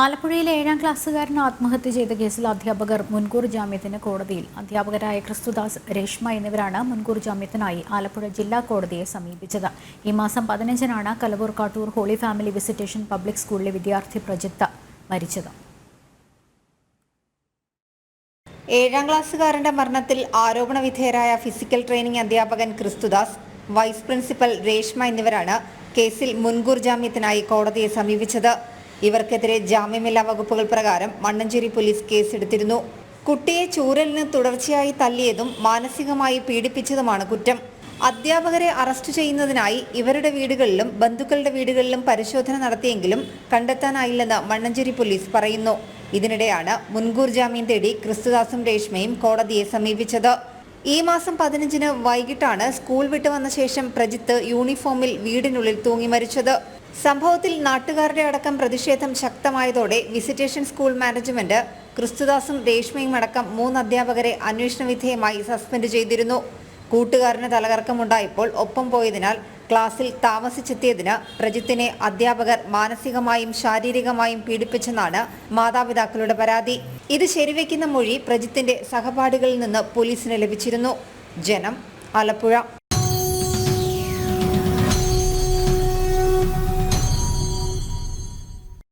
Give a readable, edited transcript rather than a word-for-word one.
ആലപ്പുഴയിലെ 7ാം ക്ലാസ്സുകാരൻ ആത്മഹത്യ ചെയ്ത കേസിൽ അധ്യാപകർ മുൻകൂർ ജാമ്യത്തിന് കോടതിയിൽ. അധ്യാപകരായ ക്രിസ്തുദാസ്, രേഷ്മ എന്നിവരാണ് മുൻകൂർ ജാമ്യത്തിനായി ആലപ്പുഴ ജില്ലാ കോടതിയെ സമീപിച്ചത്. ഈ മാസം 15-നാണ് Kalavoor Kattoor Holy Family Visitation Public സ്കൂളിലെ വിദ്യാർത്ഥി പ്രജിത്ത് മരിച്ചത്. 7ാം ക്ലാസ്സുകാരന്റെ മരണത്തിൽ ആരോപണ വിധേയരായ ഫിസിക്കൽ ട്രെയിനിംഗ് അധ്യാപകൻ ക്രിസ്തുദാസ്, വൈസ് പ്രിൻസിപ്പൽ രേഷ്മ എന്നിവരാണ് കേസിൽ മുൻകൂർ ജാമ്യത്തിനായി കോടതിയെ സമീപിച്ചത്. ഇവർക്കെതിരെ ജാമ്യമില്ലാ വകുപ്പുകൾ പ്രകാരം മണ്ണഞ്ചേരി പോലീസ് കേസെടുത്തിരുന്നു. കുട്ടിയെ ചൂരലിന് തുടർച്ചയായി തല്ലിയതും മാനസികമായി പീഡിപ്പിച്ചതുമാണ് കുറ്റം. അധ്യാപകരെ അറസ്റ്റ് ചെയ്യുന്നതിനായി ഇവരുടെ വീടുകളിലും ബന്ധുക്കളുടെ വീടുകളിലും പരിശോധന നടത്തിയെങ്കിലും കണ്ടെത്താനായില്ലെന്ന് മണ്ണഞ്ചേരി പോലീസ് പറയുന്നു. ഇതിനിടെയാണ് മുൻകൂർ ജാമ്യം തേടി ക്രിസ്തുദാസും രേഷ്മയും കോടതിയെ സമീപിച്ചത്. ഈ മാസം 15-ന് വൈകിട്ടാണ് സ്കൂൾ വിട്ടു വന്ന ശേഷം പ്രജിത്ത് യൂണിഫോമിൽ വീടിനുള്ളിൽ തൂങ്ങി മരിച്ചത്. സംഭവത്തിൽ നാട്ടുകാരുടെ അടക്കം പ്രതിഷേധം ശക്തമായതോടെ വിസിറ്റേഷൻ സ്കൂൾ മാനേജ്മെന്റ് ക്രിസ്തുദാസും രേഷ്മയും അടക്കം 3 അധ്യാപകരെ അന്വേഷണ വിധേയമായി സസ്പെൻഡ് ചെയ്തിരുന്നു. കൂട്ടുകാരന് തലകറക്കമുണ്ടായപ്പോൾ ഒപ്പം പോയതിനാൽ ക്ലാസ്സിൽ താമസിച്ചെത്തിയതിന് പ്രജിത്തിനെ അധ്യാപകർ മാനസികമായും ശാരീരികമായും പീഡിപ്പിച്ചെന്നാണ് മാതാപിതാക്കളുടെ പരാതി. ഇത് ശരിവെക്കുന്ന മൊഴി പ്രജിത്തിന്റെ സഹപാഠികളിൽ നിന്ന് പോലീസിന് ലഭിച്ചിരുന്നു. ജനം, ആലപ്പുഴ.